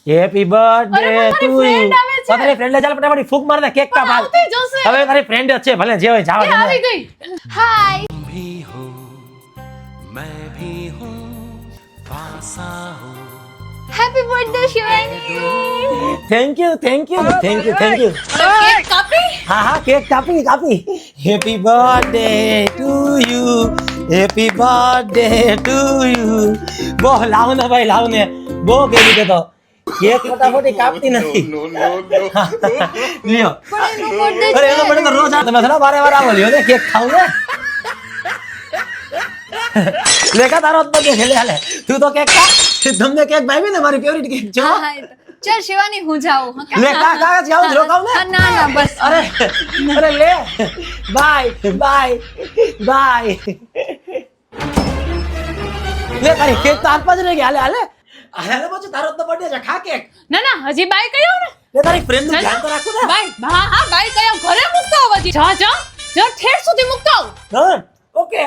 Happy birthday અરે, મારી two friend you. આવે છે. તારી ફ્રેન્ડ ચાલ ફટાફટ ફૂક માર દે કેક કાપ હાલ. આવતી જશે. હવે તારી ફ્રેન્ડ જ છે ભલે જે હોય જાવ એ આવી ગઈ. હાય. भी हूँ मैं भी हूँ पासा हूँ happy birthday Shivani. Thank you cake કાપી. હા કેક કાપી happy birthday to you happy birthday to you. બો લાવ ને ભાઈ લાવ ને બો કેવી દે તો કેક ફટાફટ કાપતી નથી. લ્યો પણ એનો બર્થડે અરે એનો મને તો રોજ આ તમે થોડા વારે આવો લ્યો ને કેક ખાવ ને લેકા તારો જ બર્થડે છે લે હાલે તું તો કેક ખા તમને કેક ભાવી ને મારી ફેવરિટ કેક જો હા ચાલ શિવાની હું જાઉં. હા, લે કા જાવ રોકાવ ને ના બસ. અરે લે બાય લે તારી કેક તો આપવા જ રહી ગયા હાલે પછી તારો તો બર્થડે છે ખા કેક ના હજી બાય કયો ને. લે તારી ફ્રેન્ડ નું ધ્યાન તો રાખો ને બાય હા બાય કયો ઘરે મૂકતો આવ હજી. જા ઠેર સુધી મૂકતો આવ. હા ઓકે